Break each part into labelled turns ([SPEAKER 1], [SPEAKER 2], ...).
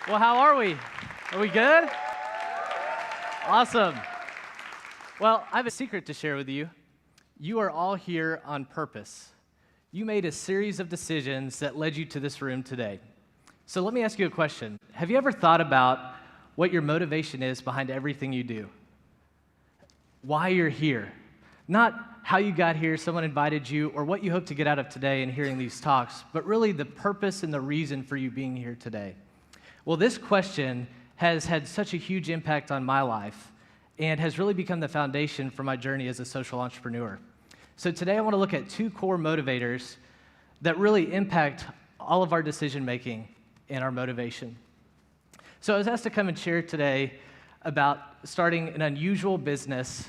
[SPEAKER 1] Well, how are we? Are we good? Awesome. Well, I have a secret to share with you. You are all here on purpose. You made a series of decisions that led you to this room today. So let me ask you a question. Have you ever thought about what your motivation is behind everything you do? Why you're here? Not how you got here, someone invited you, or what you hope to get out of today and hearing these talks, but really the purpose and the reason for you being here today. Well, this question has had such a huge impact on my life and has really become the foundation for my journey as a social entrepreneur. So today I want to look at two core motivators that really impact all of our decision-making and our motivation. So I was asked to come and share today about starting an unusual business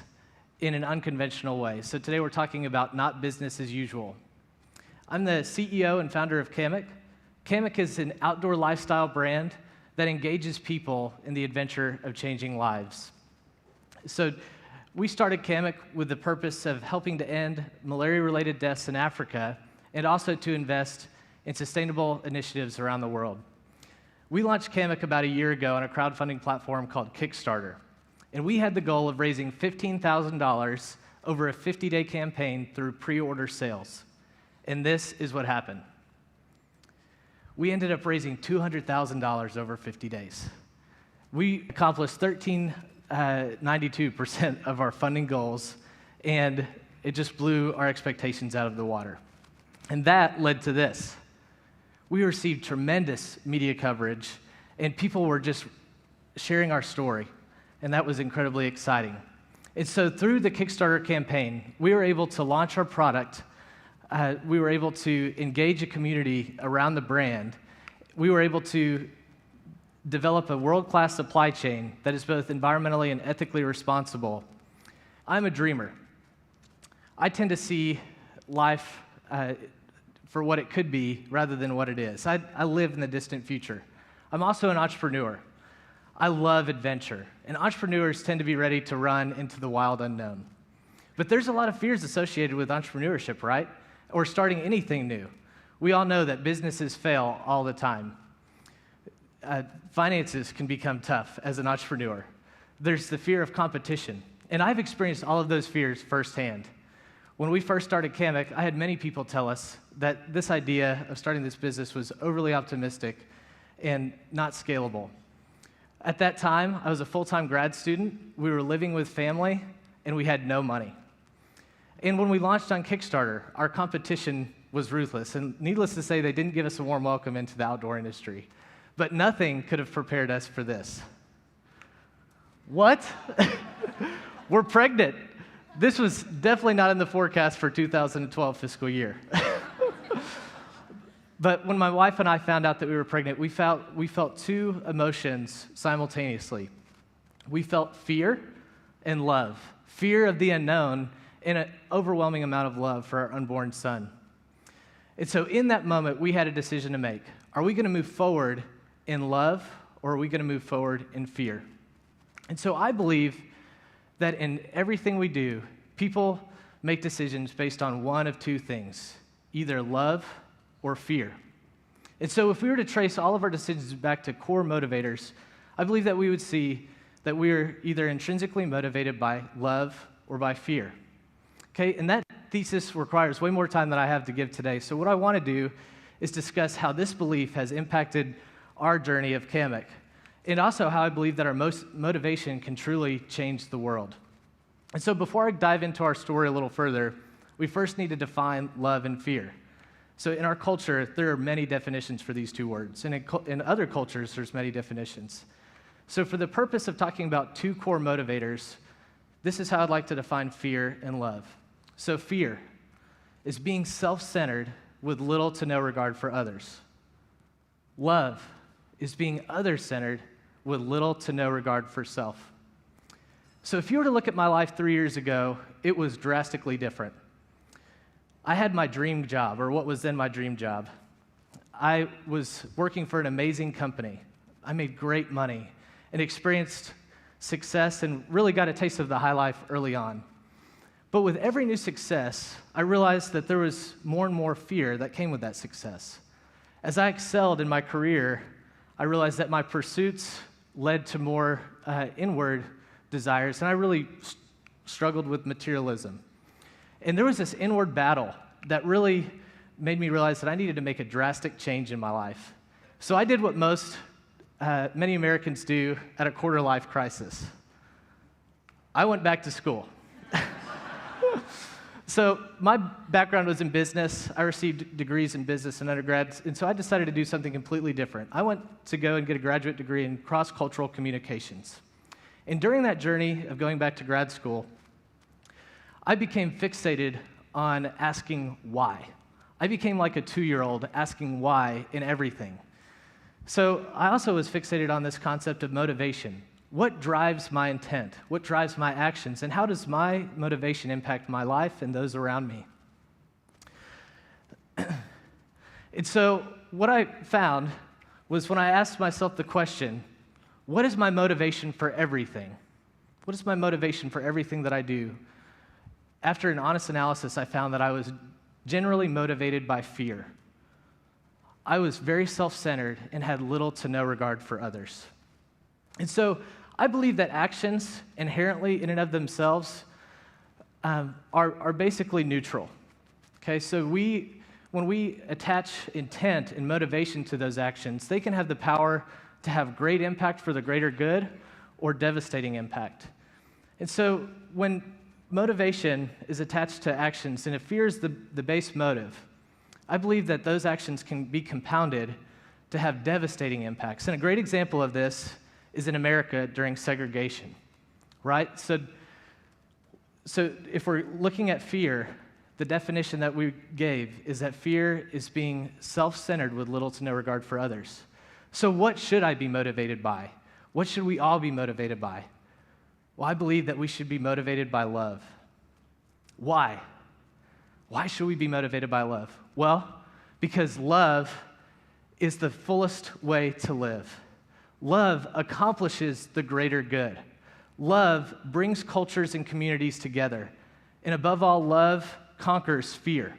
[SPEAKER 1] in an unconventional way. So today we're talking about not business as usual. I'm the CEO and founder of Kamek. Kamek is an outdoor lifestyle brand that engages people in the adventure of changing lives. So we started Kamek with the purpose of helping to end malaria-related deaths in Africa and also to invest in sustainable initiatives around the world. We launched Kamek about a year ago on a crowdfunding platform called Kickstarter, and we had the goal of raising $15,000 over a 50-day campaign through pre-order sales. And this is what happened. We ended up raising $200,000 over 50 days. We accomplished 92% of our funding goals, and it just blew our expectations out of the water. And that led to this. We received tremendous media coverage, and people were just sharing our story, and that was incredibly exciting. And so through the Kickstarter campaign, we were able to launch our product. We were able to engage a community around the brand. We were able to develop a world-class supply chain that is both environmentally and ethically responsible. I'm a dreamer. I tend to see life for what it could be rather than what it is. I live in the distant future. I'm also an entrepreneur. I love adventure, and entrepreneurs tend to be ready to run into the wild unknown. But there's a lot of fears associated with entrepreneurship, right? Or starting anything new. We all know that businesses fail all the time. Finances can become tough as an entrepreneur. There's the fear of competition, and I've experienced all of those fears firsthand. When we first started Kamek, I had many people tell us that this idea of starting this business was overly optimistic and not scalable. At that time, I was a full-time grad student, we were living with family, and we had no money. And when we launched on Kickstarter, our competition was ruthless, and needless to say, they didn't give us a warm welcome into the outdoor industry. But nothing could have prepared us for this. What? We're pregnant. This was definitely not in the forecast for 2012 fiscal year. But when my wife and I found out that we were pregnant, we felt two emotions simultaneously. We felt fear and love. Fear of the unknown and an overwhelming amount of love for our unborn son. And so in that moment, we had a decision to make. Are we going to move forward in love, or are we going to move forward in fear? And so I believe that in everything we do, people make decisions based on one of two things, either love or fear. And so if we were to trace all of our decisions back to core motivators, I believe that we would see that we are either intrinsically motivated by love or by fear. Okay, and that thesis requires way more time than I have to give today. So what I want to do is discuss how this belief has impacted our journey of Kamek, and also how I believe that our motivation can truly change the world. And so before I dive into our story a little further, we first need to define love and fear. So in our culture, there are many definitions for these two words, and in other cultures, there's many definitions. So for the purpose of talking about two core motivators, this is how I'd like to define fear and love. So fear is being self-centered with little to no regard for others. Love is being other-centered with little to no regard for self. So if you were to look at my life 3 years ago, it was drastically different. I had my dream job, or what was then my dream job. I was working for an amazing company. I made great money and experienced success and really got a taste of the high life early on. But with every new success, I realized that there was more and more fear that came with that success. As I excelled in my career, I realized that my pursuits led to more inward desires, and I really struggled with materialism. And there was this inward battle that really made me realize that I needed to make a drastic change in my life. So I did what many Americans do at a quarter-life crisis. I went back to school. So my background was in business. I received degrees in business in undergrad, and so I decided to do something completely different. I went to go and get a graduate degree in cross-cultural communications. And during that journey of going back to grad school, I became fixated on asking why. I became like a 2-year-old asking why in everything. So I also was fixated on this concept of motivation. What drives my intent? What drives my actions? And how does my motivation impact my life and those around me? And so what I found was when I asked myself the question, what is my motivation for everything? What is my motivation for everything that I do? After an honest analysis, I found that I was generally motivated by fear. I was very self-centered and had little to no regard for others. And so I believe that actions inherently in and of themselves are basically neutral. Okay, so when we attach intent and motivation to those actions, they can have the power to have great impact for the greater good or devastating impact. And so when motivation is attached to actions and if fear is the base motive, I believe that those actions can be compounded to have devastating impacts. And a great example of this is in America during segregation, right? So if we're looking at fear, the definition that we gave is that fear is being self-centered with little to no regard for others. So what should I be motivated by? What should we all be motivated by? Well, I believe that we should be motivated by love. Why? Why should we be motivated by love? Well, because love is the fullest way to live. Love accomplishes the greater good. Love brings cultures and communities together. And above all, love conquers fear.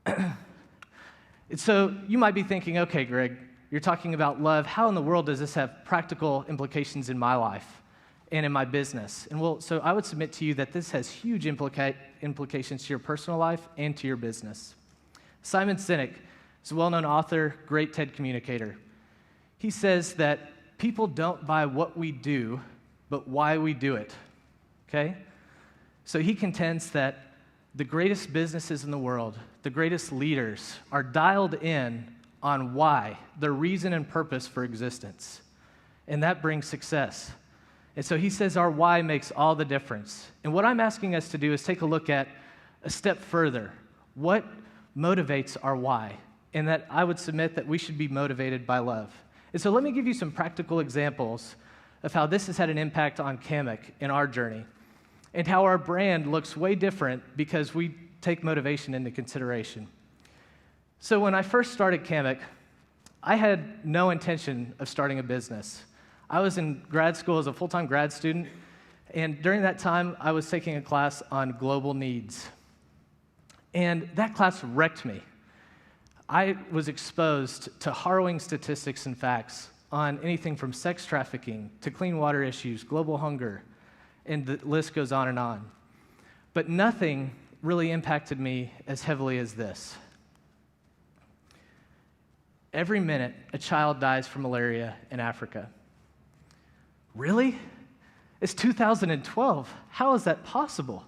[SPEAKER 1] And so you might be thinking, okay, Greg, you're talking about love. How in the world does this have practical implications in my life and in my business? And so I would submit to you that this has huge implications to your personal life and to your business. Simon Sinek is a well-known author, great TED communicator. He says that people don't buy what we do, but why we do it, okay? So he contends that the greatest businesses in the world, the greatest leaders, are dialed in on why, their reason and purpose for existence. And that brings success. And so he says our why makes all the difference. And what I'm asking us to do is take a look at a step further. What motivates our why? And that I would submit that we should be motivated by love. And so let me give you some practical examples of how this has had an impact on Kamek in our journey and how our brand looks way different because we take motivation into consideration. So when I first started Kamek, I had no intention of starting a business. I was in grad school as a full-time grad student, and during that time, I was taking a class on global needs. And that class wrecked me. I was exposed to harrowing statistics and facts on anything from sex trafficking to clean water issues, global hunger, and the list goes on and on. But nothing really impacted me as heavily as this. Every minute, a child dies from malaria in Africa. Really? It's 2012. How is that possible?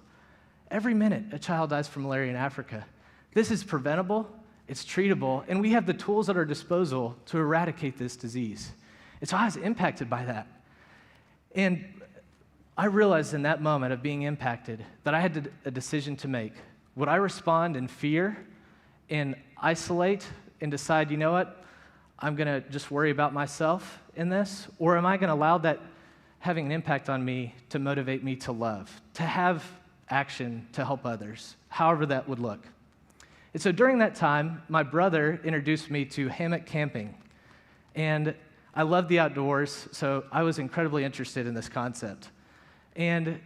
[SPEAKER 1] Every minute, a child dies from malaria in Africa. This is preventable. It's treatable, and we have the tools at our disposal to eradicate this disease. And so I was impacted by that. And I realized in that moment of being impacted that I had a decision to make. Would I respond in fear and isolate and decide, you know what, I'm going to just worry about myself in this? Or am I going to allow that having an impact on me to motivate me to love, to have action to help others, however that would look? And so during that time, my brother introduced me to hammock camping. And I love the outdoors, so I was incredibly interested in this concept. And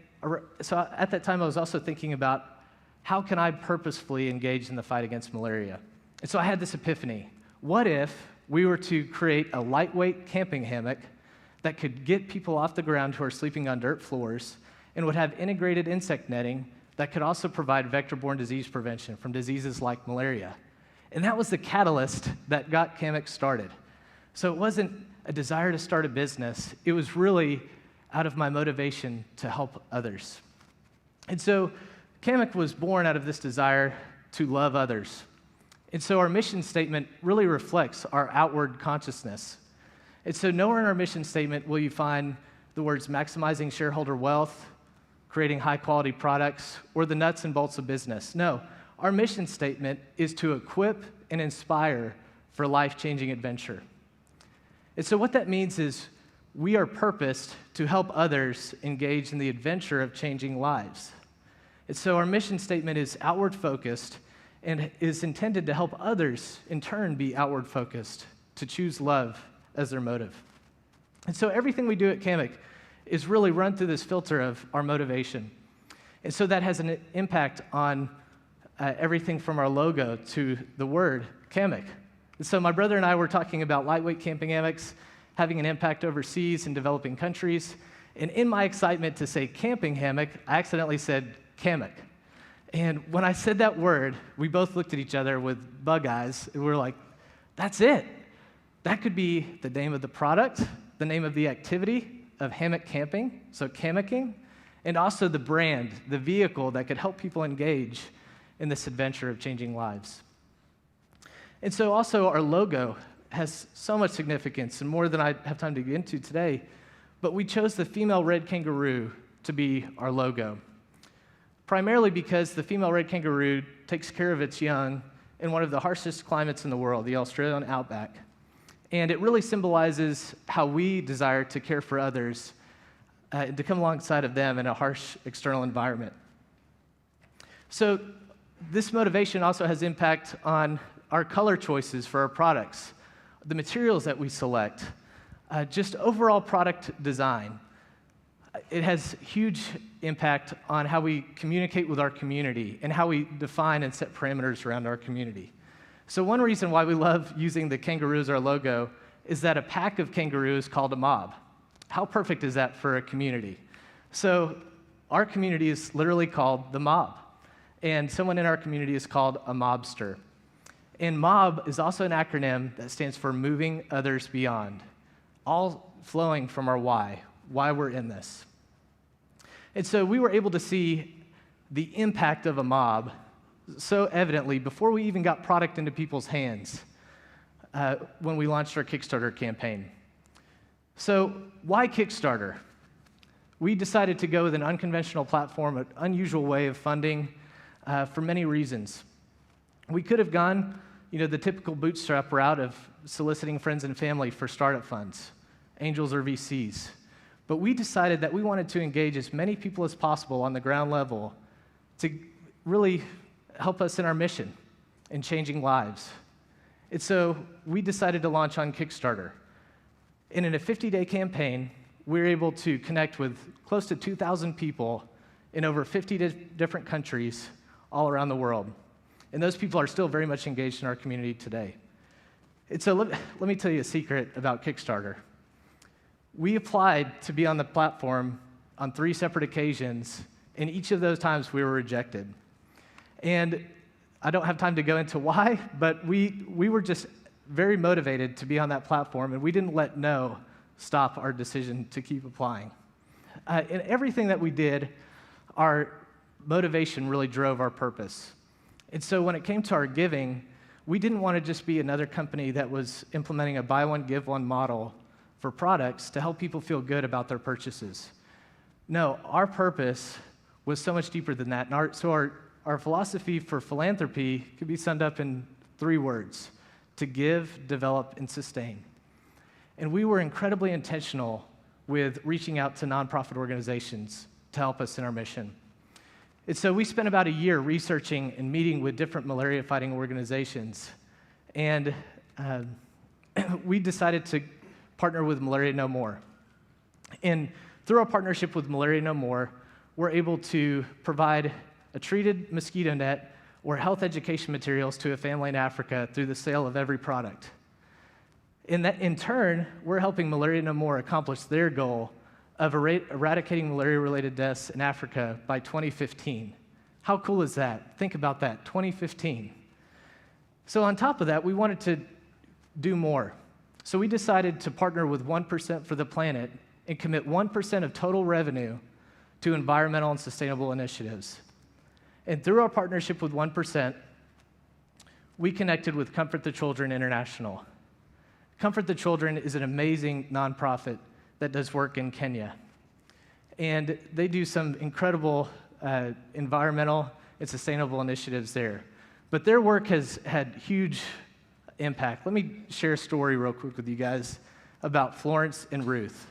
[SPEAKER 1] so at that time, I was also thinking about how can I purposefully engage in the fight against malaria? And so I had this epiphany. What if we were to create a lightweight camping hammock that could get people off the ground who are sleeping on dirt floors and would have integrated insect netting that could also provide vector-borne disease prevention from diseases like malaria. And that was the catalyst that got Kamek started. So it wasn't a desire to start a business. It was really out of my motivation to help others. And so Kamek was born out of this desire to love others. And so our mission statement really reflects our outward consciousness. And so nowhere in our mission statement will you find the words maximizing shareholder wealth, creating high-quality products, or the nuts and bolts of business. No, our mission statement is to equip and inspire for life-changing adventure. And so what that means is we are purposed to help others engage in the adventure of changing lives. And so our mission statement is outward-focused and is intended to help others, in turn, be outward-focused, to choose love as their motive. And so everything we do at Kamek is really run through this filter of our motivation. And so that has an impact on everything from our logo to the word Kamek. And so my brother and I were talking about lightweight camping hammocks having an impact overseas in developing countries. And in my excitement to say camping hammock, I accidentally said Kamek. And when I said that word, we both looked at each other with bug eyes, and we were like, that's it. That could be the name of the product, the name of the activity of hammock camping, so Kameking, and also the brand, the vehicle that could help people engage in this adventure of changing lives. And so also our logo has so much significance, and more than I have time to get into today, but we chose the female red kangaroo to be our logo, primarily because the female red kangaroo takes care of its young in one of the harshest climates in the world, the Australian outback. And it really symbolizes how we desire to care for others, to come alongside of them in a harsh external environment. So this motivation also has impact on our color choices for our products, the materials that we select, just overall product design. It has huge impact on how we communicate with our community and how we define and set parameters around our community. So one reason why we love using the kangaroo as our logo is that a pack of kangaroos is called a mob. How perfect is that for a community? So our community is literally called the mob, and someone in our community is called a mobster. And MOB is also an acronym that stands for Moving Others Beyond, all flowing from our why we're in this. And so we were able to see the impact of a mob so evidently before we even got product into people's hands when we launched our Kickstarter campaign. So why Kickstarter? We decided to go with an unconventional platform, an unusual way of funding for many reasons. We could have gone, the typical bootstrap route of soliciting friends and family for startup funds, angels or VCs. But we decided that we wanted to engage as many people as possible on the ground level to really help us in our mission in changing lives. And so we decided to launch on Kickstarter. And in a 50-day campaign, we were able to connect with close to 2,000 people in over 50 different countries all around the world. And those people are still very much engaged in our community today. And so let me tell you a secret about Kickstarter. We applied to be on the platform on 3 separate occasions, and each of those times we were rejected. And I don't have time to go into why, but we were just very motivated to be on that platform, and we didn't let no stop our decision to keep applying. In everything that we did, our motivation really drove our purpose. And so when it came to our giving, we didn't want to just be another company that was implementing a buy one, give one model for products to help people feel good about their purchases. No, our purpose was so much deeper than that. And our philosophy for philanthropy could be summed up in 3 words: to give, develop, and sustain. And we were incredibly intentional with reaching out to nonprofit organizations to help us in our mission. And so we spent about a year researching and meeting with different malaria-fighting organizations. And we decided to partner with Malaria No More. And through our partnership with Malaria No More, we're able to provide a treated mosquito net or health education materials to a family in Africa through the sale of every product. In turn, we're helping Malaria No More accomplish their goal of eradicating malaria-related deaths in Africa by 2015. How cool is that? Think about that, 2015. So on top of that, we wanted to do more. So we decided to partner with 1% for the Planet and commit 1% of total revenue to environmental and sustainable initiatives. And through our partnership with 1%, we connected with Comfort the Children International. Comfort the Children is an amazing nonprofit that does work in Kenya. And they do some incredible environmental and sustainable initiatives there. But their work has had huge impact. Let me share a story real quick with you guys about Florence and Ruth.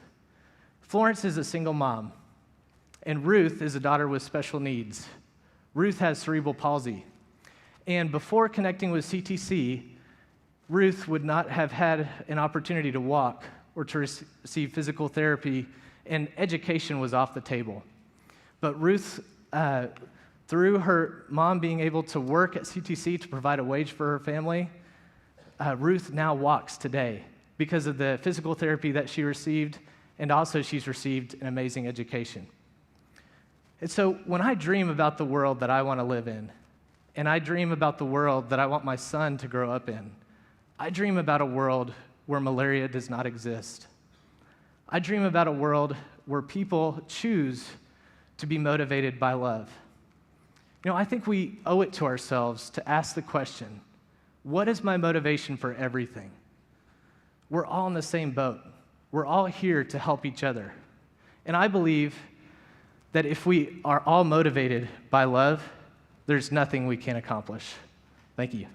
[SPEAKER 1] Florence is a single mom, and Ruth is a daughter with special needs. Ruth has cerebral palsy. And before connecting with CTC, Ruth would not have had an opportunity to walk or to receive physical therapy, and education was off the table. But Ruth, through her mom being able to work at CTC to provide a wage for her family, Ruth now walks today because of the physical therapy that she received, and also she's received an amazing education. And so when I dream about the world that I want to live in, and I dream about the world that I want my son to grow up in, I dream about a world where malaria does not exist. I dream about a world where people choose to be motivated by love. You know, I think we owe it to ourselves to ask the question, what is my motivation for everything? We're all in the same boat. We're all here to help each other. And I believe that if we are all motivated by love, there's nothing we can't accomplish. Thank you.